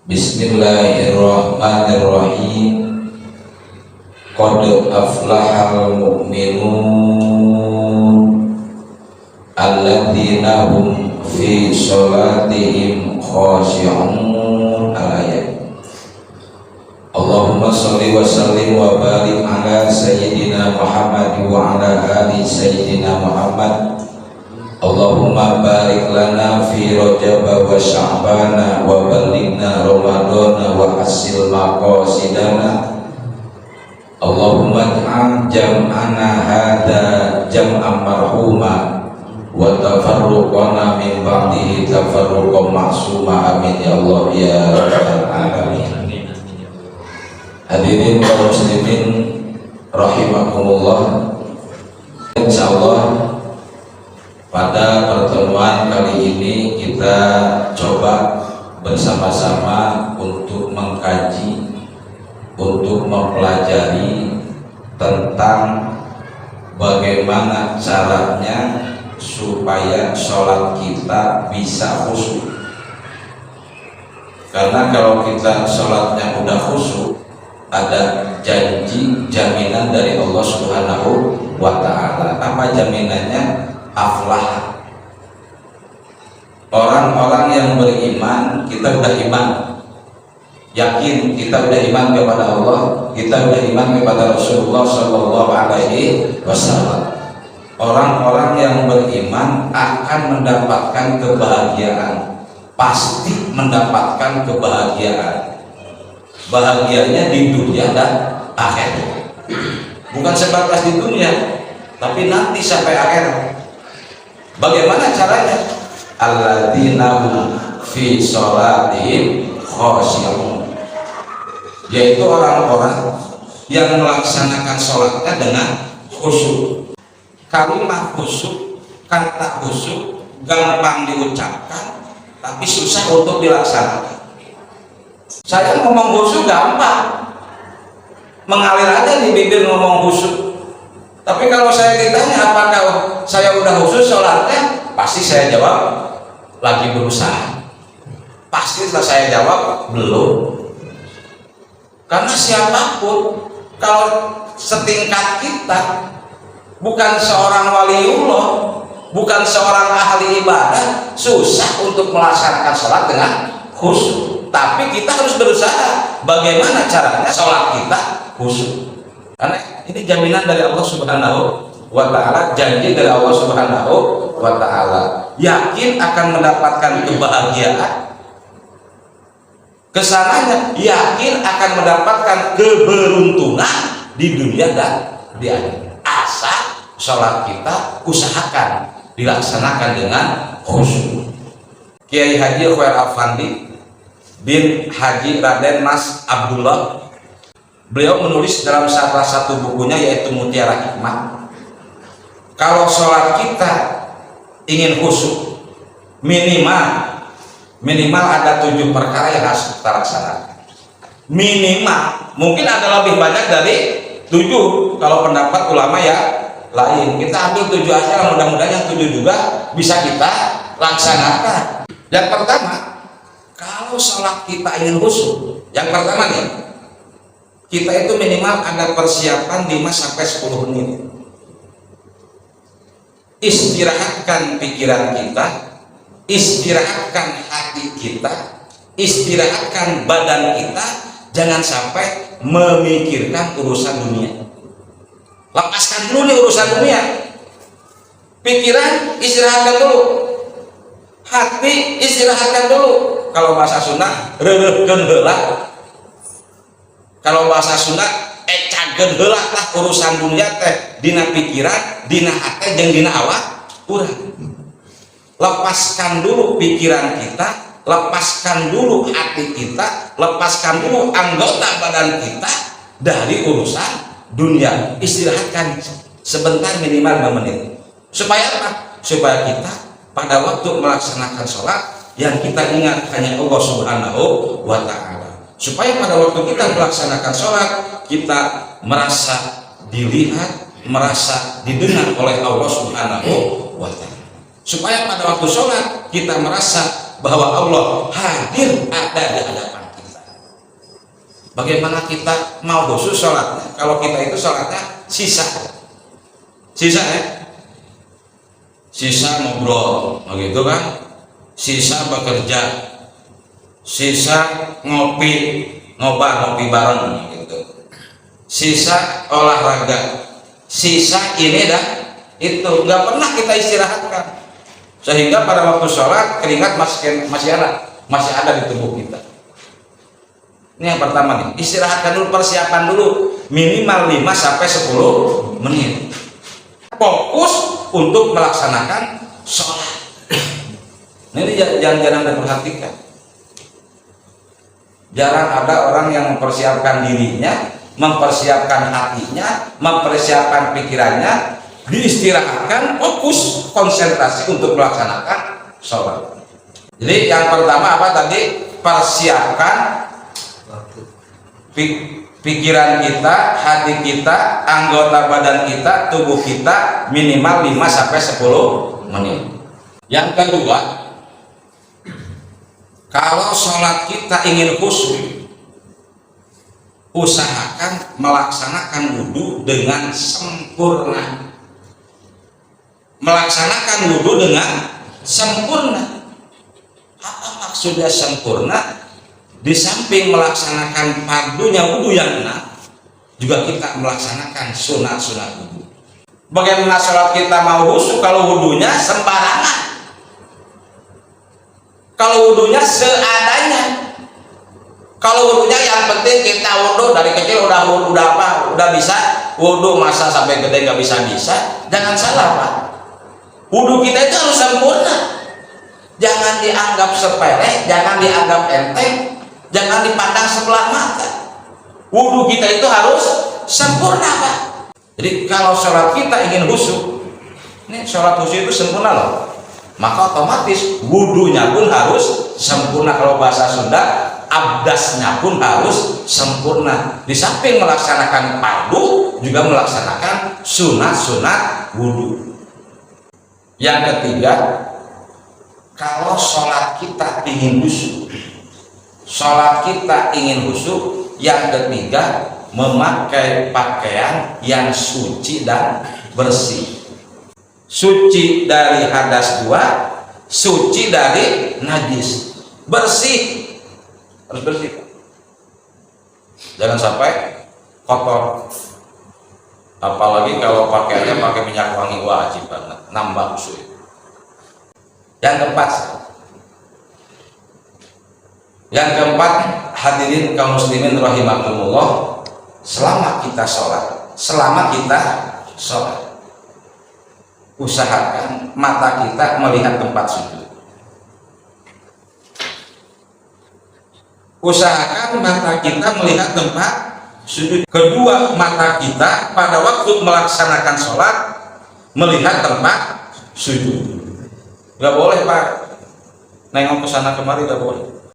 Bismillahirrahmanirrahim. Qad aflahal mu'minun alladzina hum fi sholatihim khashi'un. Al-ayat. Allahumma sholli wa sallim wa barik ala sayyidina Muhammad wa ala ali sayyidina Muhammad. Allahumma barik lana fi Rajab wa Sya'bana wa ballighna Ramadana wa hasil maqasidana. Allahumma ij'al jam'ana hadza jam'an marhuma wa tafarruqana min ba'dihi tafarruqan ma'suma. Amin ya Allah ya rabbal alamin. Hadirin kaum muslimin rahimakumullah. Insyaallah pada pertemuan kali ini kita coba bersama-sama untuk mengkaji, untuk mempelajari tentang bagaimana caranya supaya sholat kita bisa khusyuk. Karena kalau kita sholatnya udah khusyuk, ada janji jaminan dari Allah Subhanahu wa Ta'ala. Apa jaminannya? Aflah. Orang-orang yang beriman, kita udah iman, yakin kita udah iman kepada Allah, kita udah iman kepada Rasulullah Shallallahu Alaihi Wasallam. Orang-orang yang beriman akan mendapatkan kebahagiaan, pasti mendapatkan kebahagiaan. Bahagianya di dunia dan akhirat. Bukan sebatas di dunia, tapi nanti sampai akhirat. Bagaimana caranya? Alladzina hum fi sholatihim khashi'un, yaitu orang-orang yang melaksanakan sholatnya dengan khusyuk. Kalimat khusyuk, kata khusyuk gampang diucapkan, tapi susah untuk dilaksanakan. Saya ngomong khusyuk gampang, mengalir aja di bibir ngomong khusyuk. Tapi kalau saya ditanya apakah saya udah khusyuk sholatnya, pasti saya jawab lagi berusaha. Pasti setelah saya jawab belum. Karena siapapun kalau setingkat kita, bukan seorang waliullah, bukan seorang ahli ibadah, susah untuk melaksanakan sholat dengan khusyuk. Tapi kita harus berusaha bagaimana caranya sholat kita khusyuk. Karena ini jaminan dari Allah Subhanahu wa Ta'ala, janji dari Allah Subhanahu wa Ta'ala. Yakin akan mendapatkan kebahagiaan, kesananya yakin akan mendapatkan keberuntungan di dunia dan di akhirat. Asal sholat kita usahakan dilaksanakan dengan khusyuk. Kiai Haji Khair Afandi bin Haji Raden Mas Abdullah, beliau menulis dalam salah satu bukunya yaitu Mutiara Hikmah, kalau sholat kita ingin khusyuk, minimal ada 7 perkara yang harus kita laksanakan. Minimal, mungkin ada lebih banyak dari 7 kalau pendapat ulama ya lain. Kita ambil 7 aja, mudah-mudahan yang 7 juga bisa kita laksanakan. Yang pertama, kalau sholat kita ingin khusyuk, yang pertama nih, kita itu minimal ada persiapan 5-10 menit. Istirahatkan pikiran kita, istirahatkan hati kita, istirahatkan badan kita, jangan sampai memikirkan urusan dunia. Lepaskan dulu nih urusan dunia. Pikiran istirahatkan dulu, hati istirahatkan dulu. Kalau bahasa Sunda, reureupkeun heula. Kalau bahasa Sunda, cageun heula lah urusan dunia teh dina pikiran, dina hati jeung dina awak urang. Lepaskan dulu pikiran kita, lepaskan dulu hati kita, lepaskan dulu anggota badan kita dari urusan dunia. Istirahatkan sebentar minimal 5 menit. Supaya apa? Supaya kita pada waktu melaksanakan sholat yang kita ingat hanya Allah Subhanahu wa Ta'ala. Supaya pada waktu kita melaksanakan sholat kita merasa dilihat, merasa didengar oleh Allah Subhanahu wa Ta'ala. Supaya pada waktu sholat kita merasa bahwa Allah hadir ada di hadapan kita. Bagaimana kita mau khusus sholatnya kalau kita itu sholatnya sisa ya, sisa ngobrol begitu kan, sisa bekerja, sisa ngopi bareng gitu, sisa olahraga, sisa ini dan itu, nggak pernah kita istirahatkan sehingga pada waktu sholat keringat masih ada di tubuh kita. Ini yang pertama nih, istirahatkan dulu, persiapan dulu minimal 5 sampai 10 menit. Fokus untuk melaksanakan sholat. Ini jarang diperhatikan. Jarang ada orang yang mempersiapkan dirinya, mempersiapkan hatinya, mempersiapkan pikirannya, diistirahatkan, fokus, konsentrasi untuk melaksanakan sholat. Jadi yang pertama apa tadi? Persiapkan pikiran kita, hati kita, anggota badan kita, tubuh kita minimal 5 sampai 10 menit. Yang kedua, kalau sholat kita ingin khusyuk, usahakan melaksanakan wudhu dengan sempurna. Melaksanakan wudhu dengan sempurna. Apa maksudnya sempurna? Di samping melaksanakan fardunya wudhu yang 6, juga kita melaksanakan sunat-sunat wudhu. Bagaimana sholat kita mau khusyuk kalau wudhunya sembarangan? Kalau wudhunya seadanya? Kalau wudhunya yang penting kita wudhu dari kecil udah bisa wudhu, masa sampai gede nggak bisa? Jangan salah Pak. Wudhu kita itu harus sempurna. Jangan dianggap sepele, jangan dianggap enteng. Jangan dipandang sebelah mata. Wudhu kita itu harus sempurna Pak. Jadi kalau sholat kita ingin khusyuk, ini sholat khusyuk itu sempurna loh, maka otomatis wudhunya pun harus sempurna. Kalau bahasa Sunda, abdasnya pun harus sempurna. Di samping melaksanakan fardu, juga melaksanakan sunat-sunat wudhu. Yang ketiga, kalau sholat kita ingin khusyuk, yang ketiga, memakai pakaian yang suci dan bersih. Suci dari hadas 2, suci dari najis. Bersih, harus bersih. Jangan sampai kotor. Apalagi kalau pakaiannya pakai minyak wangi, wajib banget, nambah khusyuk. Yang keempat, hadirin kaum muslimin rahimakumullah, selama kita sholat, usahakan mata kita melihat tempat sujud. Usahakan mata kita melihat tempat sujud. Kedua, mata kita pada waktu melaksanakan sholat melihat tempat sujud. Gak boleh Pak nengok ke sana kemari, gak boleh.